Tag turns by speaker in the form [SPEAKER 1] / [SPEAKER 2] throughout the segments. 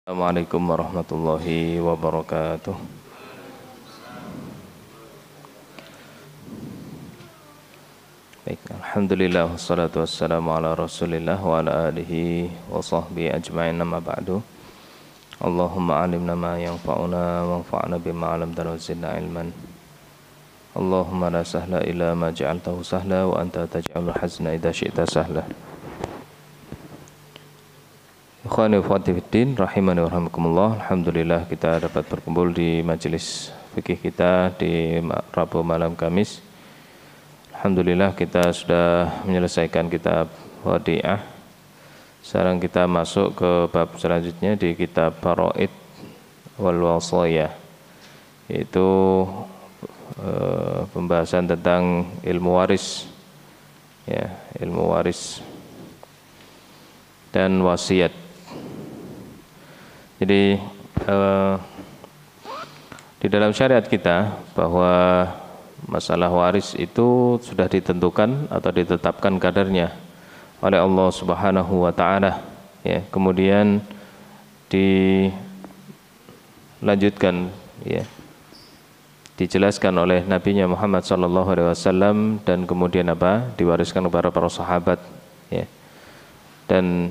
[SPEAKER 1] Assalamualaikum warahmatullahi wabarakatuh. Baik, alhamdulillah wassalatu wassalamu ala Rasulillah wa ala alihi wa sahbihi ajma'in, amma ba'du. Allahumma alimna ma yanfa'una wanfa'na bima 'allamtana wa zidna ilman. Allahumma la sahla illa ma ja'altahu sahla wa anta taj'alul hazna idza syi'ta sahla. Ikhwani wa akhwati fiddin, rahimani wa rahimakumullah. Alhamdulillah kita dapat berkumpul di majelis fikih kita di Rabu malam Kamis. Alhamdulillah kita sudah menyelesaikan kitab Wadi'ah. Sekarang kita masuk ke bab selanjutnya di kitab Faraid wal Wasaya, yaitu pembahasan tentang ilmu waris, ya, ilmu waris dan wasiat. Jadi di dalam syariat kita bahwa masalah waris itu sudah ditentukan atau ditetapkan kadarnya oleh Allah Subhanahu wa taala, ya. Kemudian dilanjutkan, ya, dijelaskan oleh Nabi-Nya Muhammad sallallahu alaihi wasallam, dan kemudian diwariskan kepada para sahabat, ya. Dan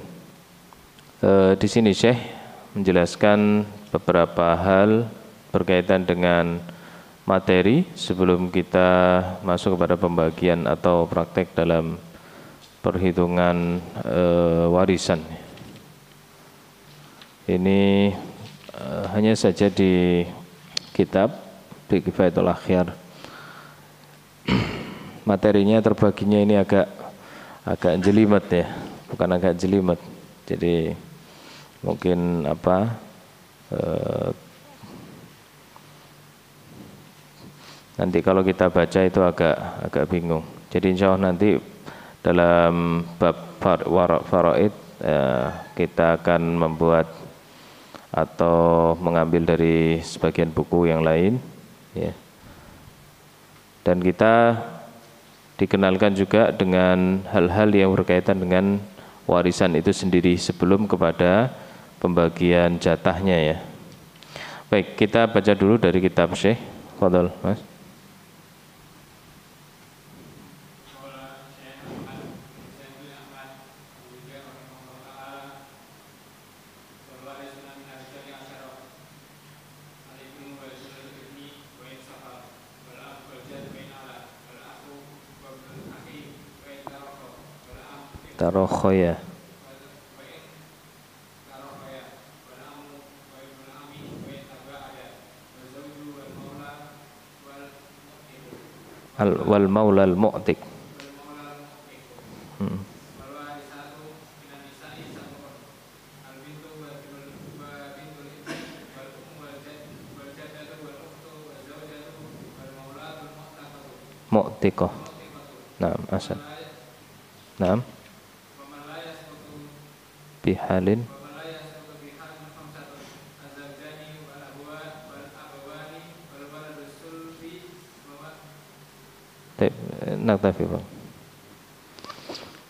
[SPEAKER 1] di sini Syekh menjelaskan beberapa hal berkaitan dengan materi sebelum kita masuk kepada pembagian atau praktek dalam perhitungan warisan. Ini hanya saja di kitab di Kifayatul Akhyar. Materinya terbaginya ini agak jelimet, ya, bukan agak jelimet. Jadi mungkin nanti kalau kita baca itu agak bingung. Jadi insya Allah nanti dalam bab faraid kita akan membuat atau mengambil dari sebagian buku yang lain, ya. Dan kita dikenalkan juga dengan hal-hal yang berkaitan dengan warisan itu sendiri sebelum kepada pembagian jatahnya, ya. Baik, kita baca dulu dari kitab Syekh. Fadhal, Mas. Tarokhoya. Wal maula al mu'tik. Mu'tiqah. Naam, asal. Naam. Bihalin naktafi.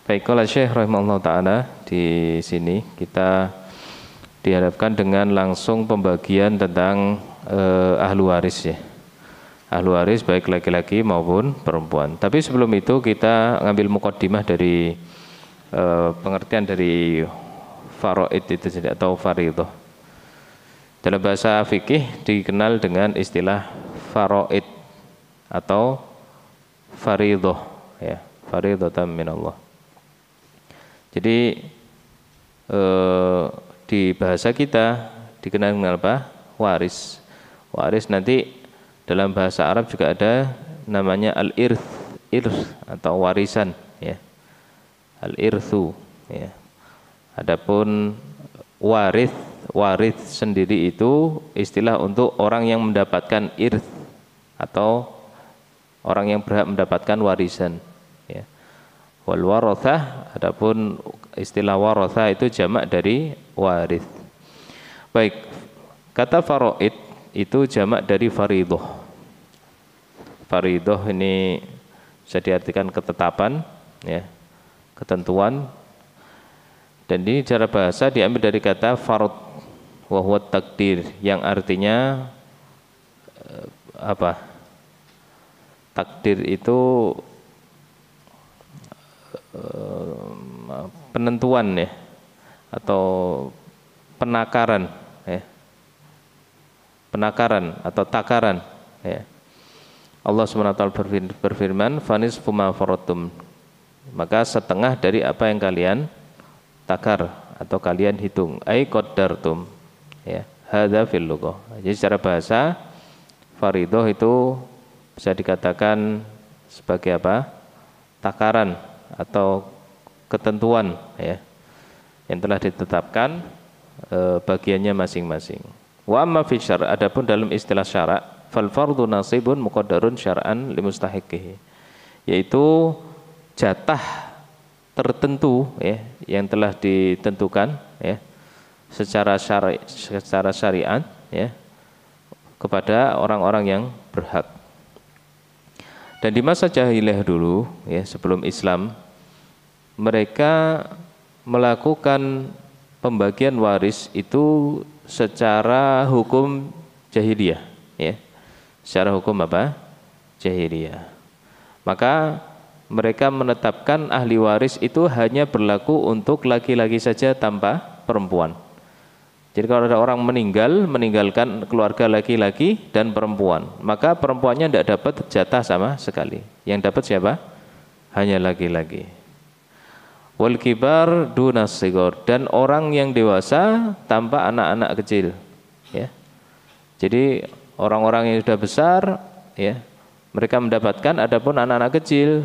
[SPEAKER 1] Baik, kalau Syekh rahimahullah ta'ala, di sini kita dihadapkan dengan langsung pembagian tentang ahlu waris, ya. Ahlu waris baik laki-laki maupun perempuan. Tapi sebelum itu kita ngambil muqaddimah dari pengertian dari faraid itu sendiri atau fariidhah. Dalam bahasa fikih dikenal dengan istilah faraid atau fariidhah, ya, fariidhatan minallah. Jadi di bahasa kita dikenal dengan apa? Waris. Waris nanti dalam bahasa Arab juga ada namanya al-irth, atau warisan, ya. Al-irthu, ya. Adapun waris sendiri itu istilah untuk orang yang mendapatkan irth atau orang yang berhak mendapatkan warisan, ya. Wal warathah, adapun istilah warathah itu jamak dari waris. Baik, kata faraid itu jamak dari fariidhah. Fariidhah ini bisa diartikan ketetapan, ya, ketentuan. Dan ini cara bahasa diambil dari kata farad. wa huwa takdir, yang artinya apa? Takdir itu penentuan ya, atau penakaran ya. Penakaran atau takaran ya. Allah SWT berfirman, fanisfu ma faradtum, maka setengah dari apa yang kalian takar atau kalian hitung, ai qaddartum ya. Hadza fil lughah. Jadi secara bahasa faridoh itu bisa dikatakan sebagai apa? Takaran atau ketentuan ya, yang telah ditetapkan bagiannya masing-masing. Wa amma fi syara', adapun dalam istilah syara', fal fardhu nasibun muqaddarun syar'an limustahiqihi, yaitu jatah tertentu ya, yang telah ditentukan ya secara syariat ya kepada orang-orang yang berhak. Dan di masa jahiliyah dulu ya, sebelum Islam, mereka melakukan pembagian waris itu secara hukum jahiliyah ya. Secara hukum apa? Jahiliyah. Maka mereka menetapkan ahli waris itu hanya berlaku untuk laki-laki saja tanpa perempuan. Jadi kalau ada orang meninggalkan keluarga laki-laki dan perempuan, maka perempuannya tidak dapat jatah sama sekali. Yang dapat siapa? Hanya laki-laki. Wal kibar dunas sigor, dan orang yang dewasa tanpa anak-anak kecil. Ya. Jadi orang-orang yang sudah besar, ya, mereka mendapatkan. Adapun anak-anak kecil,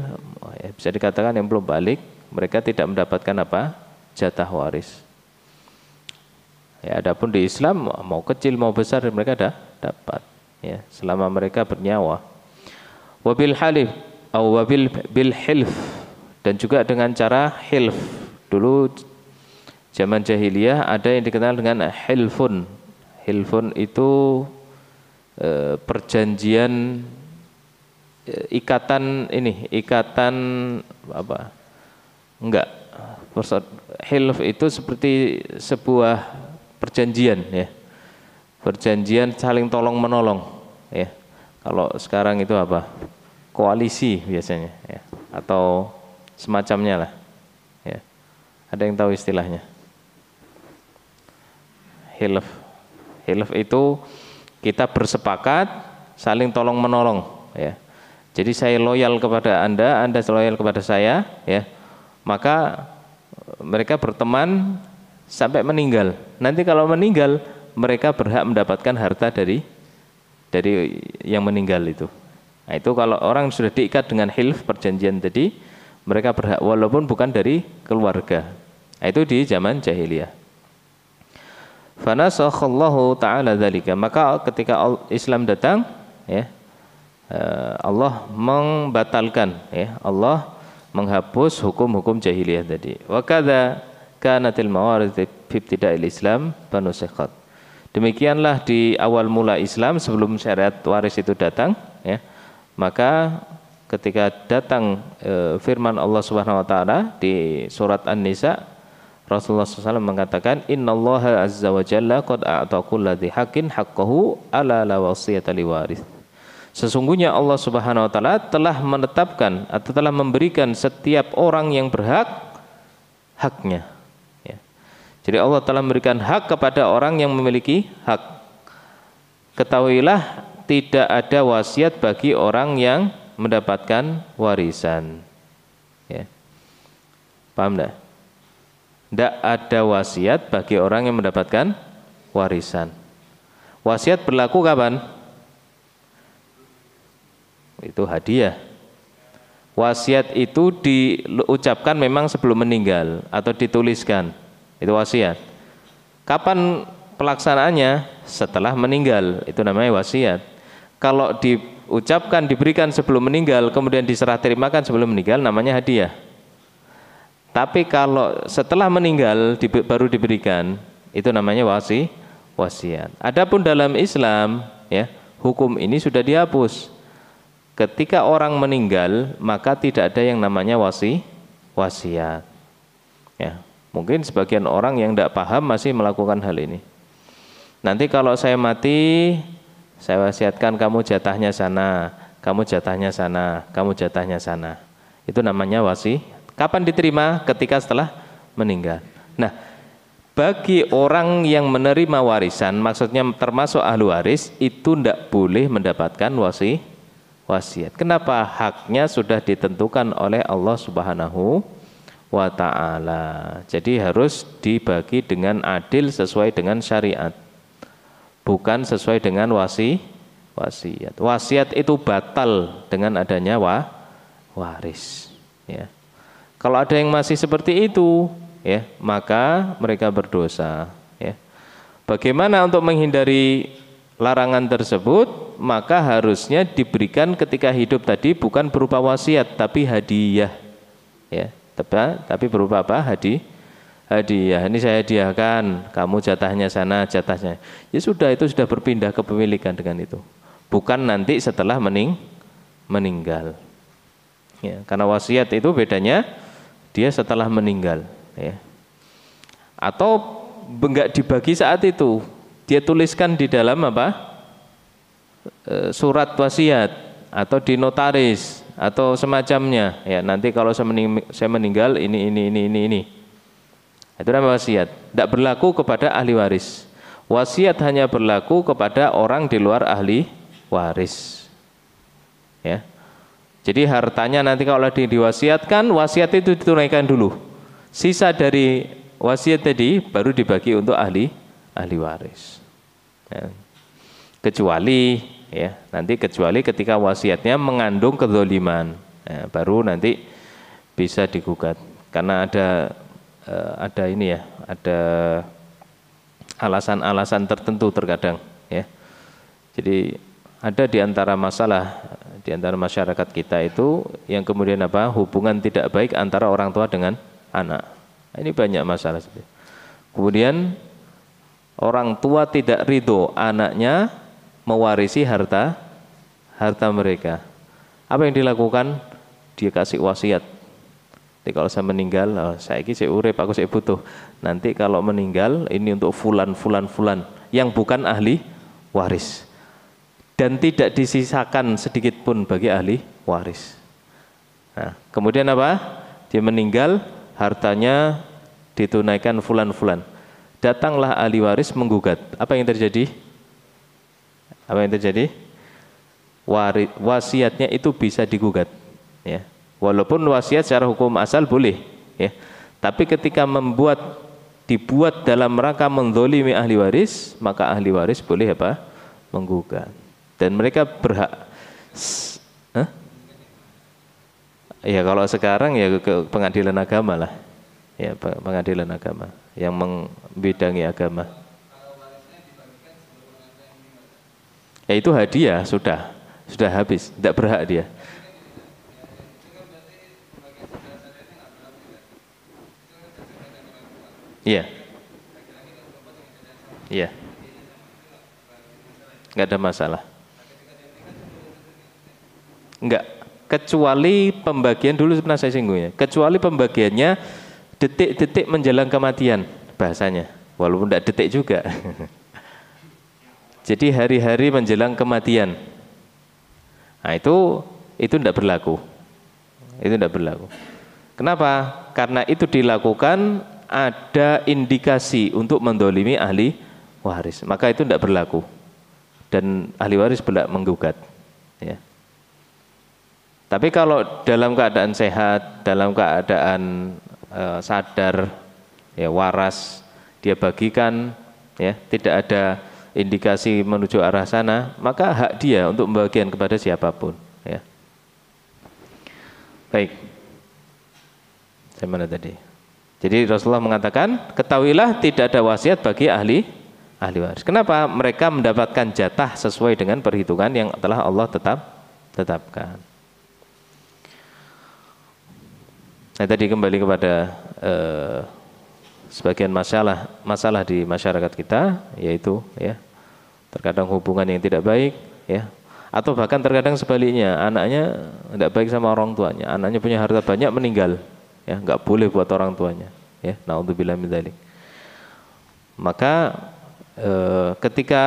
[SPEAKER 1] ya, bisa dikatakan yang belum balik, mereka tidak mendapatkan apa? Jatah waris. Ya, adapun di Islam mau kecil mau besar mereka dapat ya, selama mereka bernyawa. Wabil halif atau wabil bil hilf, dan juga dengan cara hilf. Dulu zaman jahiliyah ada yang dikenal dengan hilfun. Hilfun itu perjanjian, ikatan apa? Enggak. Hilf itu seperti sebuah perjanjian ya, perjanjian saling tolong menolong ya. Kalau sekarang itu apa? Koalisi biasanya ya, atau semacamnya lah ya. Ada yang tahu istilahnya? Hilf. Hilf itu kita bersepakat saling tolong menolong ya. Jadi saya loyal kepada Anda, Anda loyal kepada saya ya. Maka mereka berteman sampai meninggal. Nanti kalau meninggal, mereka berhak mendapatkan harta dari yang meninggal itu. Nah, itu kalau orang sudah diikat dengan hilf, perjanjian tadi, mereka berhak walaupun bukan dari keluarga. Nah, itu di zaman jahiliyah. Fanasakhallahu ta'ala dzalika. Maka ketika Islam datang, ya, Allah membatalkan, ya, Allah menghapus hukum-hukum jahiliyah tadi. Wa kadza kanatil mawarid fi ibtida'il Islam banusikhat. Demikianlah di awal mula Islam sebelum syariat waris itu datang ya. Maka ketika datang firman Allah Subhanahu wa taala di surat An-Nisa, Rasulullah SAW mengatakan innallaha azza wa jalla qad a'ta kulladzi haqqin haqqahu ala la wasiyata liwaris. Sesungguhnya Allah Subhanahu wa taala telah menetapkan atau telah memberikan setiap orang yang berhak haknya. Jadi Allah telah memberikan hak kepada orang yang memiliki hak. Ketahuilah tidak ada wasiat bagi orang yang mendapatkan warisan. Ya. Paham enggak? Tidak ada wasiat bagi orang yang mendapatkan warisan. Wasiat berlaku kapan? Itu hadiah. Wasiat itu diucapkan memang sebelum meninggal atau dituliskan. Itu wasiat. Kapan pelaksanaannya? Setelah meninggal. Itu namanya wasiat. Kalau diucapkan, diberikan sebelum meninggal, kemudian diserah terimakan sebelum meninggal, namanya hadiah. Tapi kalau setelah meninggal baru diberikan, itu namanya wasiat. Adapun dalam Islam, ya, hukum ini sudah dihapus. Ketika orang meninggal, maka tidak ada yang namanya wasiat. Ya. Mungkin sebagian orang yang tidak paham masih melakukan hal ini. Nanti kalau saya mati, saya wasiatkan kamu jatahnya sana, kamu jatahnya sana, kamu jatahnya sana. Itu namanya wasiat. Kapan diterima? Ketika setelah meninggal. Nah, bagi orang yang menerima warisan, maksudnya termasuk ahli waris, itu tidak boleh mendapatkan wasiat. Kenapa? Haknya sudah ditentukan oleh Allah Subhanahu wa ta'ala. Jadi harus dibagi dengan adil sesuai dengan syariat, bukan sesuai dengan wasiat. Wasiat itu batal dengan adanya waris, ya. Kalau ada yang masih seperti itu, ya, maka mereka berdosa, ya. Bagaimana untuk menghindari larangan tersebut? Maka harusnya diberikan ketika hidup tadi bukan berupa wasiat tapi hadiah, ya. Tapi berupa apa? Hadiah. Ini saya hadiahkan, kamu jatahnya sana, jatahnya. Ya sudah, itu sudah berpindah kepemilikan dengan itu. Bukan nanti setelah meninggal. Ya, karena wasiat itu bedanya dia setelah meninggal, ya. Atau enggak dibagi saat itu, dia tuliskan di dalam apa? Surat wasiat atau di notaris atau semacamnya, ya. Nanti kalau saya meninggal ini. Itu namanya wasiat. Tidak berlaku kepada ahli waris. Wasiat hanya berlaku kepada orang di luar ahli waris, ya. Jadi hartanya nanti kalau diwasiatkan, wasiat itu ditunaikan dulu. Sisa dari wasiat tadi baru dibagi untuk ahli waris. Ya. Kecuali ketika wasiatnya mengandung kezaliman, ya, baru nanti bisa digugat. Karena ada alasan-alasan tertentu terkadang, ya. Jadi ada di antara masyarakat kita itu yang kemudian hubungan tidak baik antara orang tua dengan anak. Ini banyak masalah. Kemudian orang tua tidak ridho anaknya mewarisi harta mereka. Apa yang dilakukan? Dia kasih wasiat. Jadi kalau saya meninggal, saya urip, aku butuh. Nanti kalau meninggal ini untuk fulan yang bukan ahli waris. Dan tidak disisakan sedikit pun bagi ahli waris. Nah, kemudian apa? Dia meninggal, hartanya ditunaikan fulan. Datanglah ahli waris menggugat. Apa yang terjadi? Wasiatnya itu bisa digugat, ya. Walaupun wasiat secara hukum asal boleh, ya. Tapi ketika dibuat dalam rangka menzalimi ahli waris, maka ahli waris boleh menggugat. Dan mereka berhak. Ya kalau sekarang ya ke pengadilan agama lah, ya, pengadilan agama yang membidangi agama. Ya itu hadiah, sudah habis, tidak berhak dia. Iya, nggak ada masalah. Enggak, kecuali pembagian dulu pernah saya singgung, ya. Kecuali pembagiannya detik-detik menjelang kematian bahasanya, walaupun tidak detik juga. Jadi hari-hari menjelang kematian. Nah itu tidak berlaku. Itu tidak berlaku. Kenapa? Karena itu dilakukan ada indikasi untuk mendolimi ahli waris, maka itu tidak berlaku. Dan ahli waris berhak menggugat, ya. Tapi kalau dalam keadaan sehat, dalam keadaan sadar, ya, waras, dia bagikan, ya, tidak ada indikasi menuju arah sana, maka hak dia untuk membagikan kepada siapapun, ya. Baik. Saya mana tadi? Jadi Rasulullah mengatakan, ketahuilah tidak ada wasiat bagi ahli waris. Kenapa? Mereka mendapatkan jatah sesuai dengan perhitungan yang telah Allah tetapkan. Nah, tadi kembali kepada sebagian masalah di masyarakat kita, yaitu, ya, terkadang hubungan yang tidak baik, ya, atau bahkan terkadang sebaliknya, anaknya tidak baik sama orang tuanya, anaknya punya harta banyak meninggal, ya, nggak boleh buat orang tuanya, ya, naudzubillah min dzalik. Maka ketika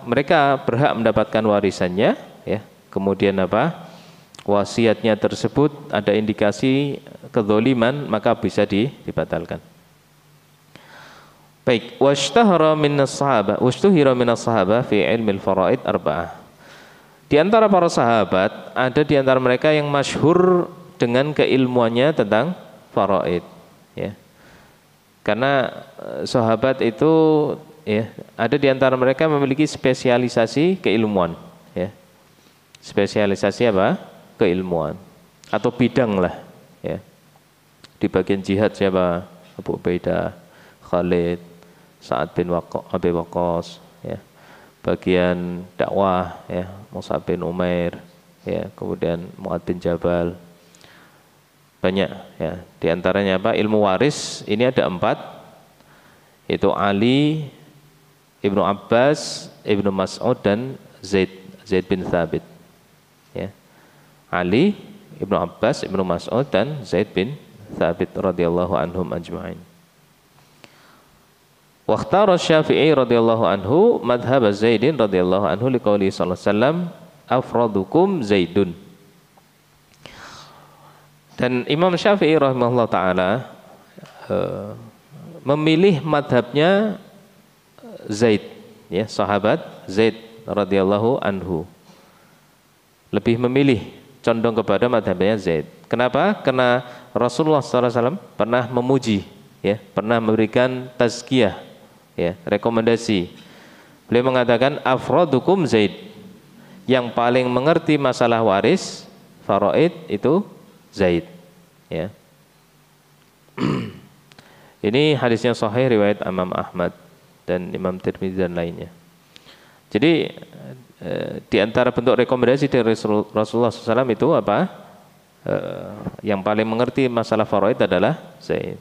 [SPEAKER 1] mereka berhak mendapatkan warisannya, ya, kemudian apa, wasiatnya tersebut ada indikasi kezaliman, maka bisa dibatalkan. Baik, washtahara minas sahabah fi ilmil faraid arba'ah. Di antara para sahabat ada di antara mereka yang masyhur dengan keilmuannya tentang faraid, ya. Karena sahabat itu, ya, ada di antara mereka memiliki spesialisasi keilmuan, ya. Spesialisasi apa? Keilmuan atau bidang lah, ya. Di bagian jihad siapa? Abu Ubaidah, Khalid, Sa'ad bin Abi Waqqas, ya. Bagian dakwah, ya, Mus'ab bin Umair, ya, kemudian Mu'ad bin Jabal. Banyak, ya. Di antaranya apa? Ilmu waris ini ada 4, yaitu Ali, Ibnu Abbas, Ibnu Mas'ud dan Zaid bin Thabit, ya. Ali, Ibnu Abbas, Ibnu Mas'ud dan Zaid bin Thabit radhiyallahu anhum ajma'in. Waqtara Syafi'i radhiyallahu anhu madhhab Zaidin radhiyallahu anhu liqauli sallallahu alaihi wasallam afradukum Zaidun. Dan Imam Syafi'i rahimahullah taala memilih madhabnya Zaid, ya, sahabat Zaid radhiyallahu anhu. Lebih memilih, condong kepada madhabnya Zaid. Kenapa? Karena Rasulullah SAW pernah memuji, ya, pernah memberikan tazkiyah, ya, rekomendasi. Beliau mengatakan afradukum Zaid, yang paling mengerti masalah waris faraid itu Zaid, ya. Ini hadisnya sahih riwayat Imam Ahmad dan Imam Tirmidzi dan lainnya. Jadi di antara bentuk rekomendasi dari Rasulullah SAW itu apa? Yang paling mengerti masalah faraid adalah Zaid.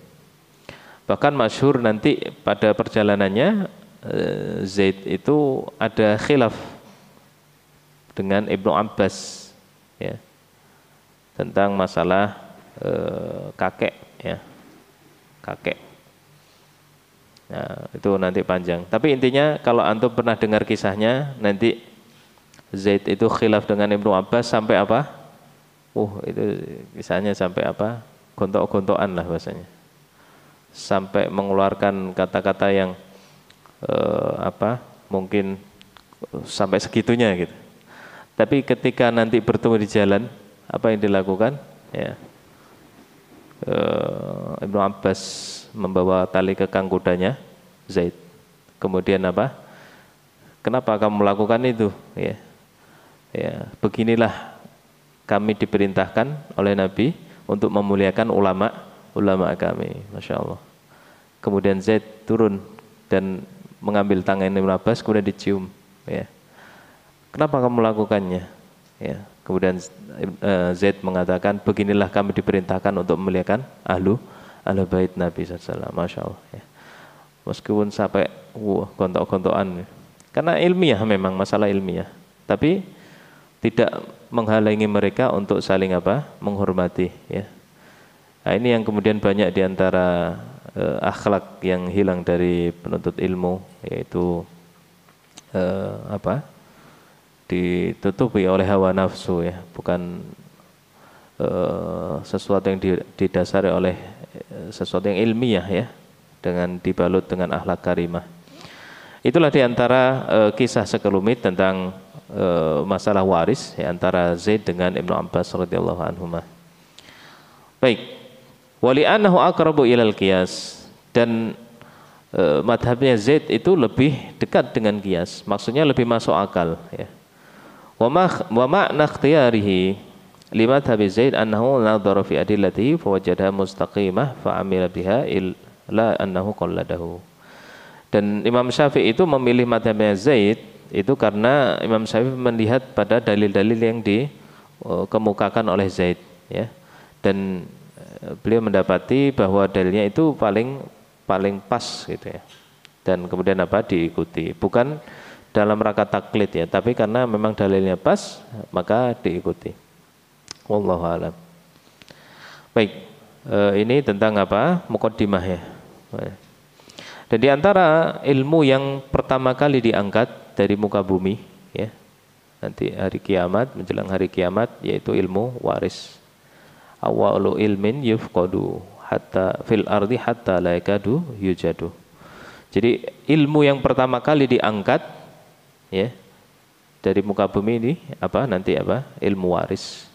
[SPEAKER 1] Bahkan masyhur nanti pada perjalanannya Zaid itu ada khilaf dengan Ibnu Abbas, ya, tentang masalah kakek, ya, kakek. Nah, itu nanti panjang. Tapi intinya kalau antum pernah dengar kisahnya, nanti Zaid itu khilaf dengan Ibnu Abbas sampai apa? Itu kisahnya sampai apa? Gontok-gontokan lah bahasanya. Sampai mengeluarkan kata-kata yang mungkin sampai segitunya gitu. Tapi ketika nanti bertemu di jalan, apa yang dilakukan? Ya, Ibnu Abbas membawa tali kekang kudanya Zaid. Kemudian apa? Kenapa kamu melakukan itu? Ya, ya, beginilah kami diperintahkan oleh Nabi untuk memuliakan ulama kami, masya Allah. Kemudian Zaid turun dan mengambil tangan Ibnu Abbas, kemudian dicium, ya. Kenapa kamu melakukannya? Ya. Kemudian Zaid mengatakan, beginilah kami diperintahkan untuk memuliakan ahlu bait Nabi SAW, masya Allah. Ya. Meskipun sampai gontok-gontokan, karena ilmiah, memang masalah ilmiah, tapi tidak menghalangi mereka untuk saling menghormati, ya. Nah, ini yang kemudian banyak diantara akhlak yang hilang dari penuntut ilmu, yaitu ditutupi oleh hawa nafsu, ya, bukan sesuatu yang didasari oleh sesuatu yang ilmiah, ya, dengan dibalut dengan akhlak karimah. Itulah diantara kisah sekelumit tentang masalah waris, ya, antara Zaid dengan Ibnu Abbas radhiyallahu anhuma. Baik. Wali'annahu aqrabu ilal qiyas, dan madhabnya Zaid itu lebih dekat dengan qiyas, maksudnya lebih masuk akal, ya. Wa ma'na ikhtiyarihi limadhabi Zaid annahu nadhara fi adillatihi fawajadaha mustaqimah fa'amila biha illa annahu qalladahu. Dan Imam Syafi'i itu memilih madhabnya Zaid itu karena Imam Syafi'i melihat pada dalil-dalil yang dikemukakan oleh Zaid, ya. Dan beliau mendapati bahwa dalilnya itu paling pas gitu, ya. Dan kemudian diikuti, bukan dalam rangka taklid, ya, tapi karena memang dalilnya pas maka diikuti. Wallahu a'lam. Baik, ini tentang muqaddimah, ya. Dan Dan di antara ilmu yang pertama kali diangkat dari muka bumi, ya, nanti hari kiamat, menjelang hari kiamat, yaitu ilmu waris. Awwalu ilmin yufqadu hatta fil ardi hatta la yakadu yujadu. Jadi ilmu yang pertama kali diangkat, ya, dari muka bumi ini apa? Nanti apa? Ilmu waris.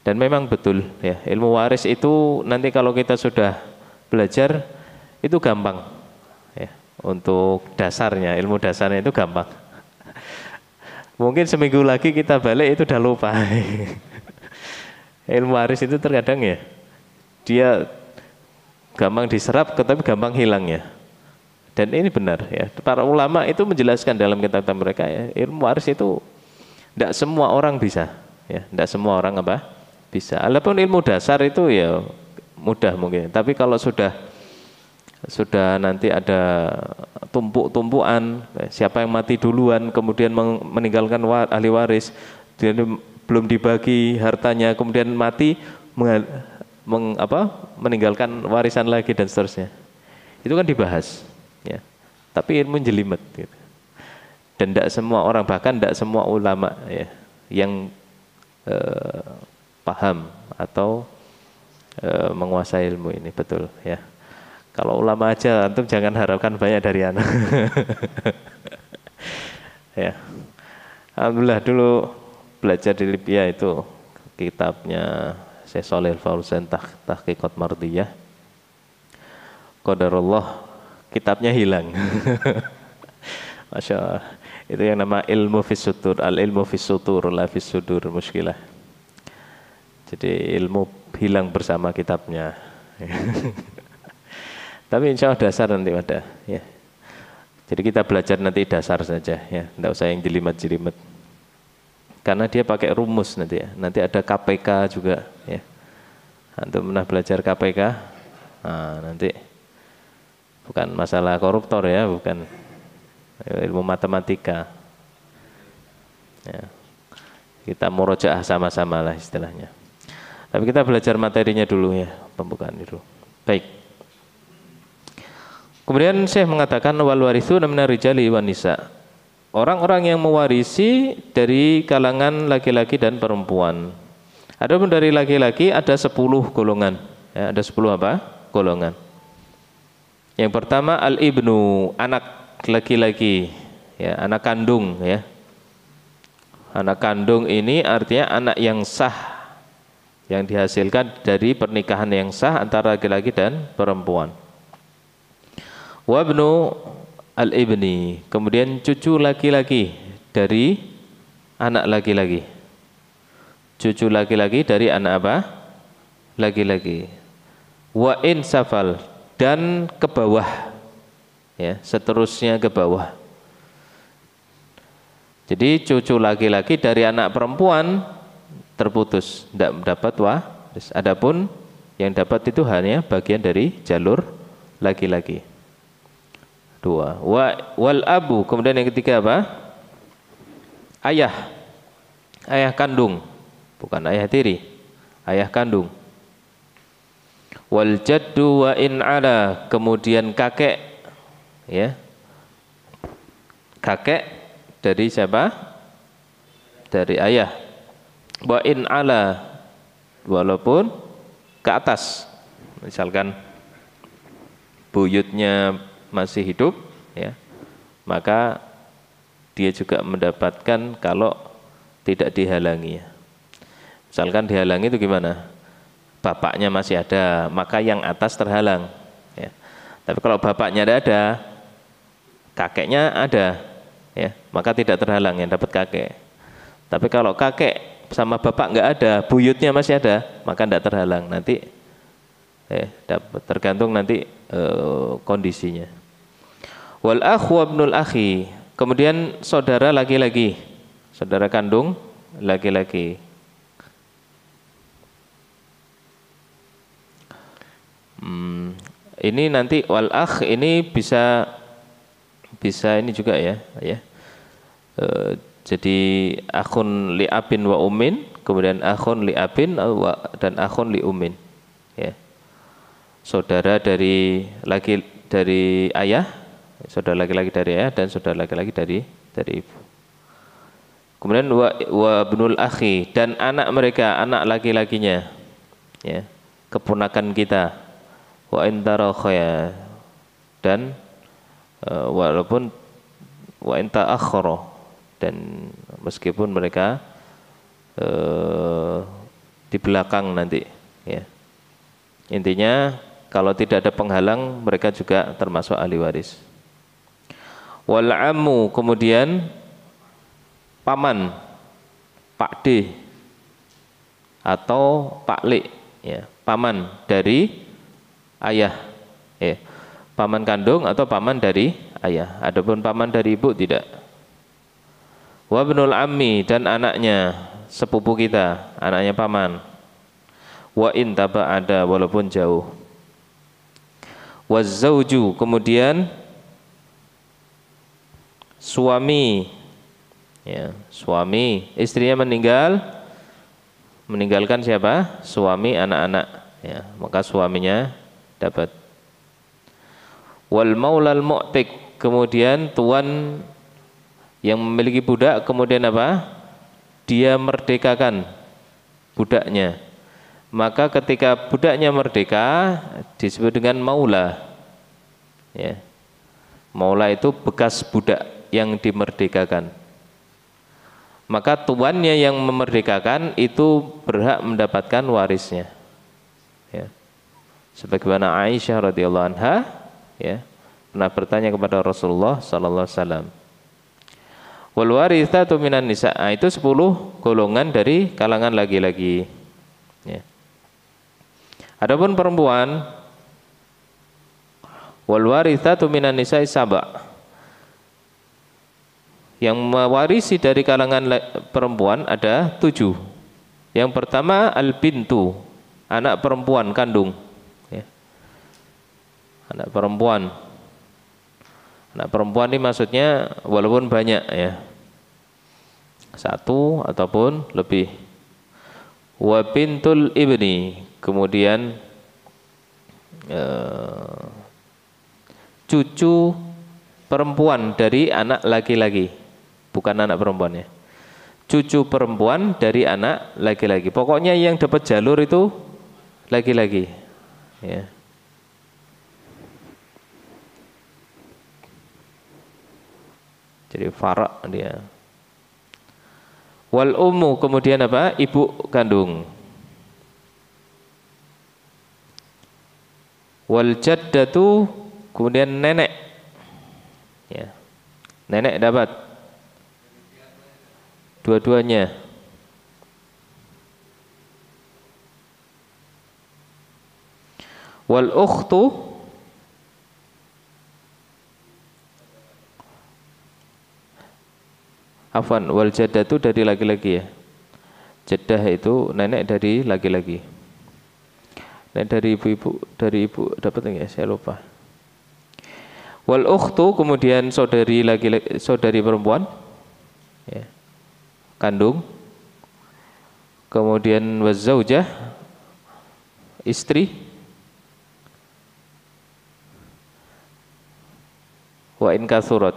[SPEAKER 1] Dan memang betul, ya, ilmu waris itu nanti kalau kita sudah belajar itu gampang, ya, untuk dasarnya, ilmu dasarnya itu gampang. Mungkin seminggu lagi kita balik itu udah lupa. Ilmu waris itu terkadang, ya, dia gampang diserap tetapi gampang hilangnya. Dan ini benar, ya, para ulama itu menjelaskan dalam kitab mereka, ya, ilmu waris itu tidak semua orang bisa, ya, tidak semua orang apa bisa. Walaupun ilmu dasar itu ya mudah mungkin, tapi kalau sudah nanti ada tumpuk-tumpuan, siapa yang mati duluan kemudian meninggalkan ahli waris, dia belum dibagi hartanya kemudian mati meninggalkan warisan lagi dan seterusnya, itu kan dibahas, ya, tapi ilmu jelimet, gitu. Dan tidak semua orang, bahkan tidak semua ulama, ya, yang paham atau menguasai ilmu ini, betul, ya. Kalau ulama aja antum jangan harapkan banyak dari anak. Ya, alhamdulillah dulu belajar di Libya itu kitabnya Syekh Shalih Al-Fauzan Tahqiqat Mardiyah. Qadarullah kitabnya hilang. Masya Allah. Itu yang nama ilmu fis sutur, al ilmu fis sutur la fis sudur muskilah. Jadi ilmu hilang bersama kitabnya. Tapi insya Allah dasar nanti ada, ya. Jadi kita belajar nanti dasar saja, ya, tidak usah yang jelimet-jelimet. Karena dia pakai rumus nanti, ya. Nanti ada KPK juga, ya. Antum pernah belajar KPK? Nah, nanti bukan masalah koruptor, ya, bukan, ilmu matematika. Ya. Kita murojaah sama-sama lah istilahnya. Tapi kita belajar materinya dulu, ya, pembukaan dulu. Baik. Kemudian Syekh mengatakan wal warithuna minar rijali wan nisa. Orang-orang yang mewarisi dari kalangan laki-laki dan perempuan. Adapun dari laki-laki ada 10 golongan. Ya, ada 10 apa? Golongan. Yang pertama al-ibnu, anak laki-laki, ya, anak kandung, ya. Anak kandung ini artinya anak yang sah, yang dihasilkan dari pernikahan yang sah antara laki-laki dan perempuan. Wabnu al-ibni, kemudian cucu laki-laki dari anak laki-laki. Cucu laki-laki dari anak apa? Laki-laki. Wa insafal, dan ke bawah, ya, seterusnya ke bawah. Jadi cucu laki-laki dari anak perempuan terputus, tidak mendapat waris. Adapun yang dapat itu hanya bagian dari jalur laki-laki. 2. Wal abu, kemudian yang ketiga apa? Ayah. Ayah kandung, bukan ayah tiri, ayah kandung. Wal jaddu wa in ala, kemudian kakek, ya. Kakek dari siapa? Dari ayah. Wa in ala, walaupun ke atas. Misalkan buyutnya masih hidup, ya, maka dia juga mendapatkan kalau tidak dihalangi. Misalkan dihalangi itu gimana? Bapaknya masih ada, maka yang atas terhalang, ya. Tapi kalau bapaknya tidak ada, kakeknya ada, ya, maka tidak terhalang, yang dapat kakek. Tapi kalau kakek sama bapak nggak ada, buyutnya masih ada, maka tidak terhalang. Nanti tergantung nanti kondisinya. Wal akhu wabnul akhi, kemudian saudara laki-laki, saudara kandung laki-laki. Ini nanti wal akh ini bisa ini juga, ya, ya. Jadi akhun li abin wa ummin, kemudian akhun li abin dan akhun li ummin, ya. Saudara dari dari ayah, saudara laki-laki dari ayah dan saudara laki-laki dari ibu. Kemudian wa ibnul akhi, dan anak mereka, anak laki-lakinya, ya, keponakan kita. Wa intara khaya, dan walaupun wa inta akhara, dan meskipun mereka di belakang nanti, ya. Intinya kalau tidak ada penghalang mereka juga termasuk ahli waris. Wal ammu, kemudian paman, Pak D atau Pak L, ya, paman dari ayah, ya, paman kandung atau paman dari ayah. Adapun paman dari ibu tidak. Wa ibnul ammi, dan anaknya sepupu kita, anaknya paman. Wa in taba'ada, walaupun jauh. Wa zauju, kemudian suami, ya, suami, istrinya meninggalkan siapa? Suami, anak-anak, ya, maka suaminya dapat. Wal maulal mu'tik, kemudian tuan yang memiliki budak, kemudian apa? Dia merdekakan budaknya. Maka ketika budaknya merdeka disebut dengan maula, ya. Maula itu bekas budak yang dimerdekakan. Maka tuannya yang memerdekakan itu berhak mendapatkan warisnya, ya. Sebagaimana Aisyah radhiyallahu anha, ya, pernah bertanya kepada Rasulullah sallallahu alaihi wasallam, wal warithatu minan nisa, itu 10 golongan dari kalangan laki-laki, ya. Adapun perempuan, wal warithatu minan nisa'i sab'a, yang mewarisi dari kalangan perempuan ada 7. Yang pertama al bintu, anak perempuan kandung, ya. Anak perempuan. Anak perempuan ini maksudnya walaupun banyak, ya, 1 ataupun lebih. Wa bintul ibni, kemudian cucu perempuan dari anak laki-laki, bukan anak perempuan, ya, cucu perempuan dari anak laki-laki. Pokoknya yang dapat jalur itu laki-laki, ya. Jadi farak dia. Wal ummu, kemudian apa? Ibu kandung. Wal jaddatu, kemudian nenek, ya. Nenek dapat dua-duanya. Wal ukhtu, afwan, wal jaddatu dari laki-laki, ya. Jaddah itu nenek dari laki-laki. Nenek dari ibu dapat enggak? Saya lupa. Wal ukhtu, kemudian saudari laki-laki, saudari perempuan, ya, kandung. Kemudian wazaujah, istri. Wa in kathurat,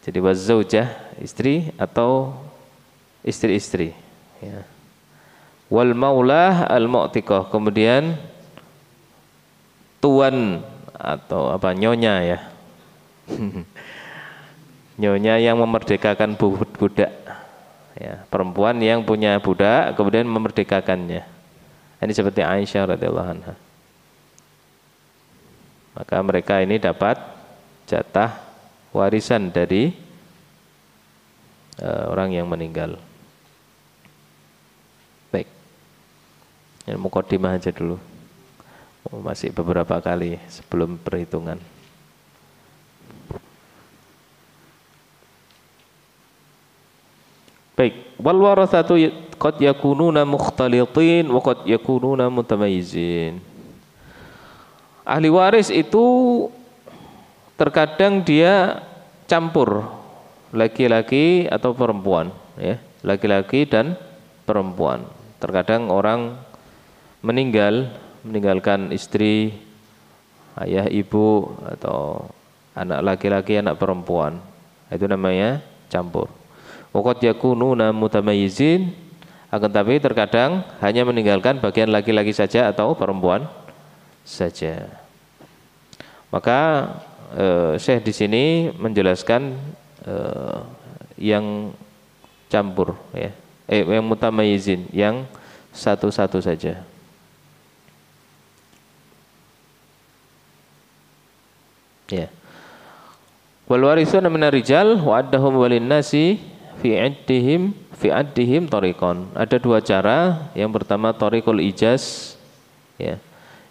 [SPEAKER 1] jadi wazaujah, istri atau istri-istri, ya. Wal maulah al mu'tiqah, kemudian tuan atau apa, nyonya, ya. Nyonya yang memerdekakan budak, ya, perempuan yang punya budak kemudian memerdekakannya. Ini seperti Aisyah radhiyallahu anha. Maka mereka ini dapat jatah warisan dari orang yang meninggal. Baik, ini mukadimah aja dulu. Masih beberapa kali sebelum perhitungan. Baik, wal warathatu qad yakununa mukhtalitin wa qad yakununa mutamayyizin. Ahli waris itu terkadang dia campur laki-laki atau perempuan, ya, laki-laki dan perempuan. Terkadang orang meninggal meninggalkan istri, ayah, ibu, atau anak laki-laki, anak perempuan. Itu namanya campur. Waqad yakununa mutamayyizin, akan tapi terkadang hanya meninggalkan bagian laki-laki saja atau perempuan saja. Maka Syekh di sini menjelaskan yang campur, ya, yang mutamayyizin, yang satu-satu saja. Ya. Wal warithuna minar rijal wa addahum walin nasi fi addihim tariqan. Ada dua cara. Yang pertama tariqul ijaz, ya,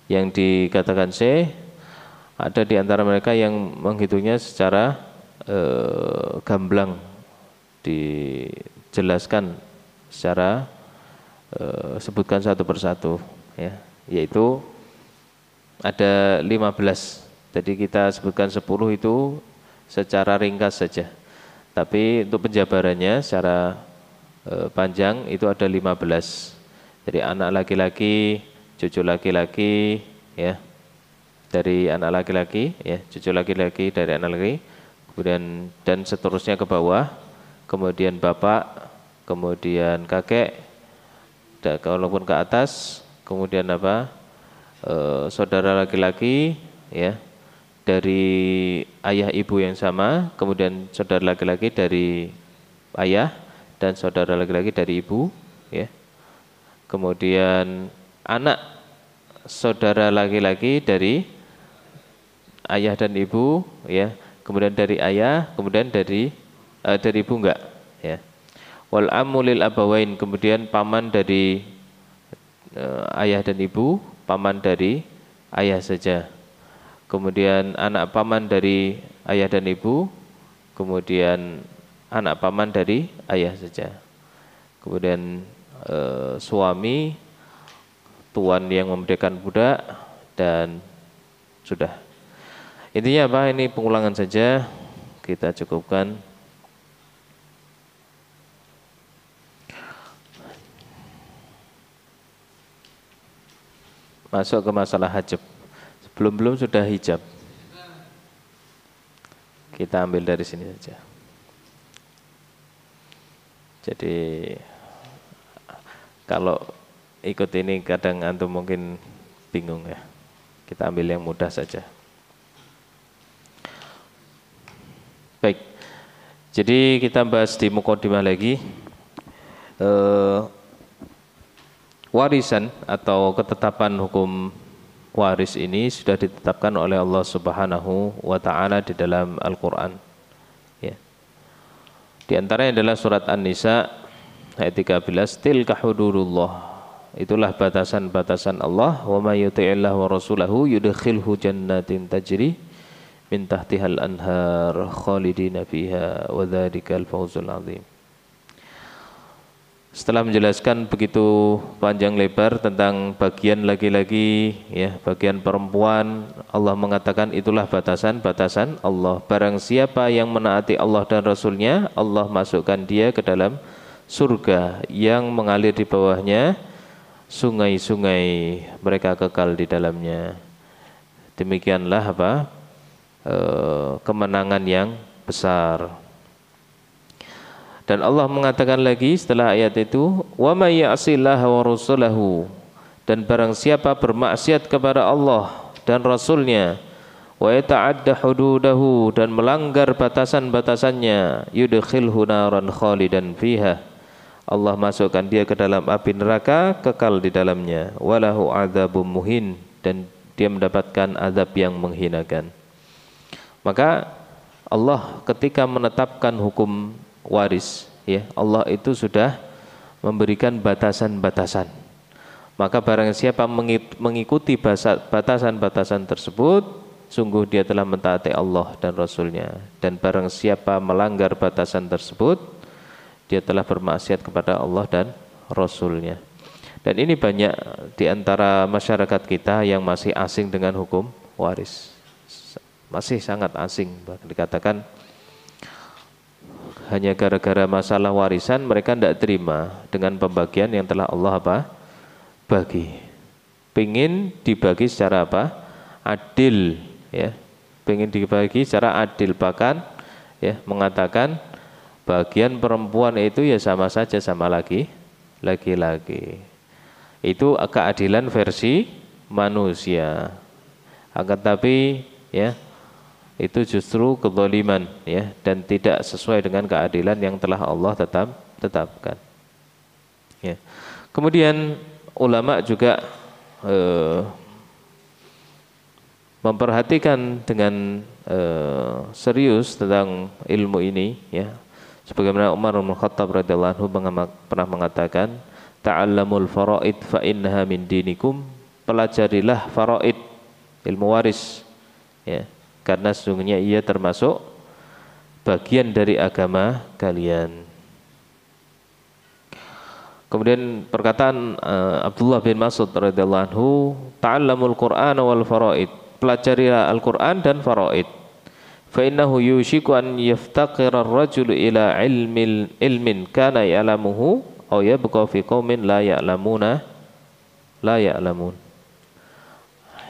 [SPEAKER 1] yang dikatakan Syekh, ada di antara mereka yang menghitungnya secara gamblang, dijelaskan secara sebutkan satu persatu, ya, yaitu ada 15. Jadi kita sebutkan 10 itu secara ringkas saja. Tapi untuk penjabarannya secara panjang itu ada 15. Jadi anak laki-laki, cucu laki-laki, ya, dari anak laki-laki, ya, cucu laki-laki dari anak laki, kemudian dan seterusnya ke bawah, kemudian bapak, kemudian kakek, dan kalaupun ke atas, kemudian apa, saudara laki-laki, ya, dari ayah ibu yang sama, kemudian saudara laki-laki dari ayah dan saudara laki-laki dari ibu, ya. Kemudian anak saudara laki-laki dari ayah dan ibu, ya. Kemudian dari ayah, kemudian dari ibu enggak, ya. Wal amulil abawain, kemudian paman dari ayah dan ibu, paman dari ayah saja. Kemudian anak paman dari ayah dan ibu, kemudian anak paman dari ayah saja. Kemudian suami, tuan yang memerdekakan budak, dan sudah. Intinya apa? Ini pengulangan saja, kita cukupkan. Masuk ke masalah hajab. Belum sudah hijab. Kita ambil dari sini saja. Jadi kalau ikut ini kadang antum mungkin bingung, ya. Kita ambil yang mudah saja. Baik. Jadi kita bahas di mukadimah lagi. Warisan atau ketetapan hukum waris ini sudah ditetapkan oleh Allah Subhanahu wa taala di dalam Al-Qur'an, ya. Di antaranya adalah surat An-Nisa ayat 13, tilka hududullah. Itulah batasan-batasan Allah. Wa may yuti'illah wa rasulahu yudkhilhu jannatin tajri min tahtihal anhar khalidina fiha wa dzalikal fawzul 'adzim. Setelah menjelaskan begitu panjang lebar tentang bagian laki-laki, ya, bagian perempuan, Allah mengatakan itulah batasan-batasan Allah. Barang siapa yang menaati Allah dan Rasulnya, Allah masukkan dia ke dalam surga yang mengalir di bawahnya sungai-sungai, mereka kekal di dalamnya. Demikianlah apa? Kemenangan yang besar. Dan Allah mengatakan lagi setelah ayat itu, wa may ya'sillaha wa rasulahu, dan barang siapa bermaksiat kepada Allah dan Rasulnya, wa yata'adda hududahu, dan melanggar batasan-batasannya, yudkhilhu naran khalidan fiha, Allah masukkan dia ke dalam api neraka, kekal di dalamnya, walahu adzabum muhin, dan dia mendapatkan azab yang menghinakan. Maka Allah ketika menetapkan hukum waris, ya, Allah itu sudah memberikan batasan-batasan. Maka barang siapa mengikuti batasan-batasan tersebut, sungguh dia telah mentaati Allah dan Rasulnya. Dan barang siapa melanggar batasan tersebut, dia telah bermaksiat kepada Allah dan Rasulnya. Dan ini banyak di antara masyarakat kita yang masih asing dengan hukum waris. Masih sangat asing, bahkan dikatakan hanya gara-gara masalah warisan mereka tidak terima dengan pembagian yang telah Allah bagi. Pingin dibagi secara apa? Adil, ya. Pingin dibagi secara adil, bahkan ya mengatakan bagian perempuan itu ya sama saja sama laki-laki. Itu keadilan versi manusia. Akan tapi ya itu justru kezaliman, ya, dan tidak sesuai dengan keadilan yang telah Allah tetapkan. Ya. Kemudian ulama juga memperhatikan dengan serius tentang ilmu ini, ya. Sebagaimana Umar bin Khattab radhiyallahu anhu pernah mengatakan, ta'allamul faraid fa innaha min dinikum. Pelajarilah faraid, ilmu waris, ya, karena sesungguhnya ia termasuk bagian dari agama kalian. Kemudian perkataan Abdullah bin Mas'ud radhiyallahu anhu, ta'allamul Qur'ana wal faraid. Pelajarilah Al-Qur'an dan faraid. Fa innahu yushiku an yaftaqira ar-rajulu ila ilmin kana ya'lamuhu aw yabqa fi qaumin la ya'lamun.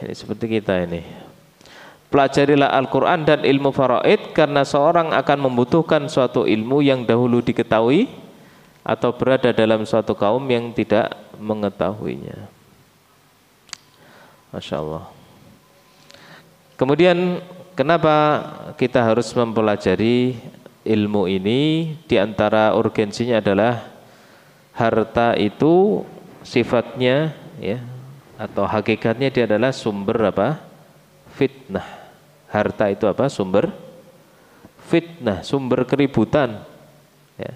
[SPEAKER 1] Ini seperti kita ini. Pelajarilah Al-Quran dan ilmu faraid, karena seorang akan membutuhkan suatu ilmu yang dahulu diketahui atau berada dalam suatu kaum yang tidak mengetahuinya. Masya Allah. Kemudian kenapa kita harus mempelajari ilmu ini? Di antara urgensinya adalah harta itu sifatnya, ya, atau hakikatnya dia adalah sumber apa? Fitnah. Harta itu apa? Sumber fitnah, sumber keributan, ya.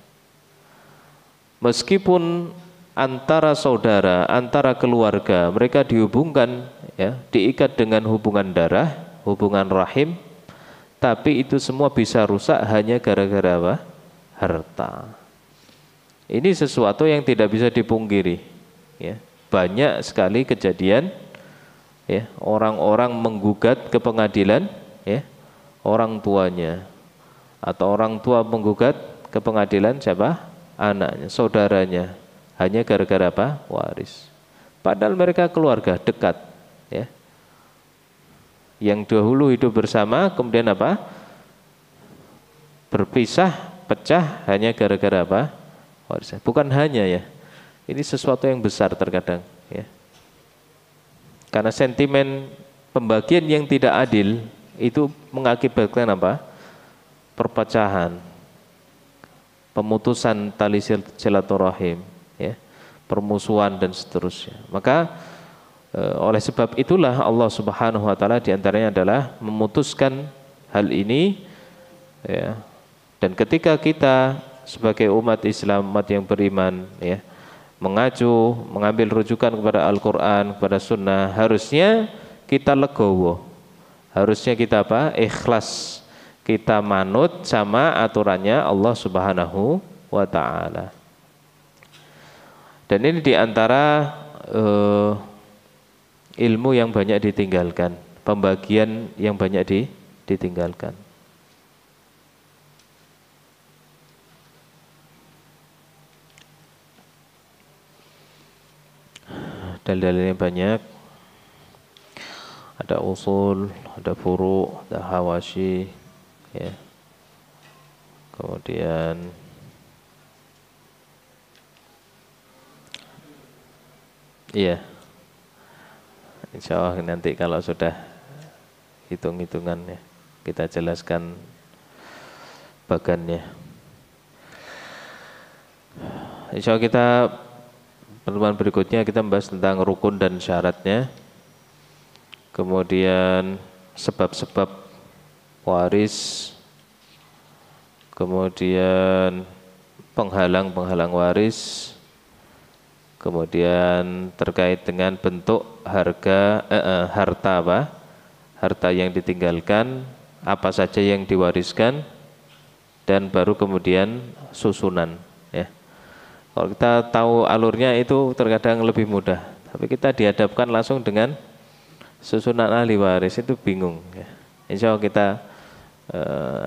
[SPEAKER 1] Meskipun antara saudara, antara keluarga, mereka dihubungkan, ya, diikat dengan hubungan darah, hubungan rahim, tapi itu semua bisa rusak hanya gara-gara apa? Harta. Ini sesuatu yang tidak bisa dipungkiri, ya. Banyak sekali kejadian, ya, orang-orang menggugat ke pengadilan, ya, orang tuanya, atau orang tua menggugat ke pengadilan siapa? Anaknya, saudaranya, hanya gara-gara apa? Waris. Padahal mereka keluarga dekat, ya, yang dahulu hidup bersama, kemudian apa? Berpisah, pecah hanya gara-gara apa? Waris. Bukan hanya, ya, ini sesuatu yang besar terkadang, ya. Karena sentimen pembagian yang tidak adil itu mengakibatkan apa? Perpecahan, pemutusan tali silaturahim, ya, permusuhan dan seterusnya. Maka oleh sebab itulah Allah Subhanahu wa taala diantaranya adalah memutuskan hal ini, ya. Dan ketika kita sebagai umat Islam, umat yang beriman, ya, mengambil rujukan kepada Al-Quran, kepada Sunnah, harusnya kita legowo, harusnya kita apa? Ikhlas, kita manut sama aturannya Allah Subhanahu wa ta'ala. Dan ini diantara ilmu yang banyak ditinggalkan, pembagian yang banyak ditinggalkan. Dalil-dalilnya banyak, ada usul, ada furu', ada hawashi, ya. Kemudian iya, insya Allah nanti kalau sudah hitung-hitungannya kita jelaskan bagannya. Insya Allah kita pertemuan berikutnya kita membahas tentang rukun dan syaratnya, kemudian sebab-sebab waris, kemudian penghalang-penghalang waris, kemudian terkait dengan bentuk harta apa? Harta yang ditinggalkan, apa saja yang diwariskan, dan baru kemudian susunan, ya. Kalau kita tahu alurnya itu terkadang lebih mudah, tapi kita dihadapkan langsung dengan susunan ahli waris itu bingung, ya. Insya Allah kita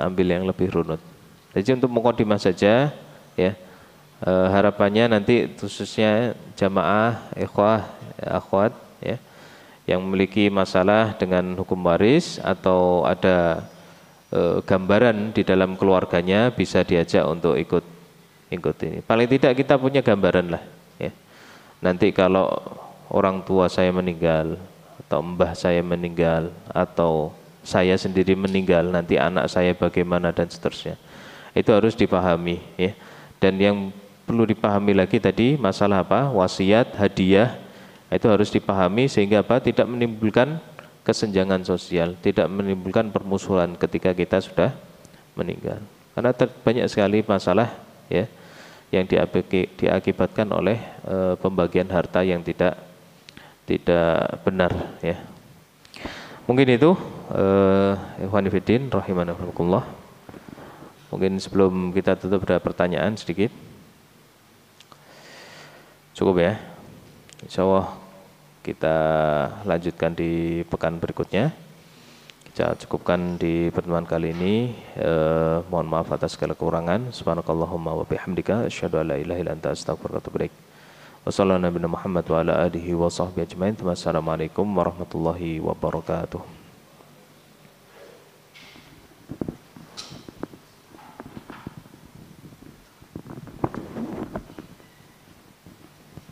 [SPEAKER 1] ambil yang lebih runut. Jadi untuk mukadimah saja, ya, harapannya nanti khususnya jamaah, ikhwah, akhwat, ya, yang memiliki masalah dengan hukum waris atau ada gambaran di dalam keluarganya bisa diajak untuk ikut ini. Paling tidak kita punya gambaran lah ya. Nanti kalau orang tua saya meninggal atau mbah saya meninggal atau saya sendiri meninggal, nanti anak saya bagaimana dan seterusnya. Itu harus dipahami ya. Dan yang perlu dipahami lagi tadi masalah apa? Wasiat, hadiah itu harus dipahami sehingga apa? Tidak menimbulkan kesenjangan sosial, tidak menimbulkan permusuhan ketika kita sudah meninggal. Karena banyak sekali masalah ya yang diakibatkan oleh pembagian harta yang tidak benar ya. Mungkin itu ikhwan fillah rahimanahumullah. Mungkin sebelum kita tutup ada pertanyaan sedikit. Cukup ya. Insyaallah kita lanjutkan di pekan berikutnya. Kita cukupkan di pertemuan kali ini. Mohon maaf atas segala kekurangan. Subhanakallahumma wa bihamdika asyhadu an la ilaha illa anta astaghfiruka wa atubu ilaik. Wassalamualaikum warahmatullahi wabarakatuh.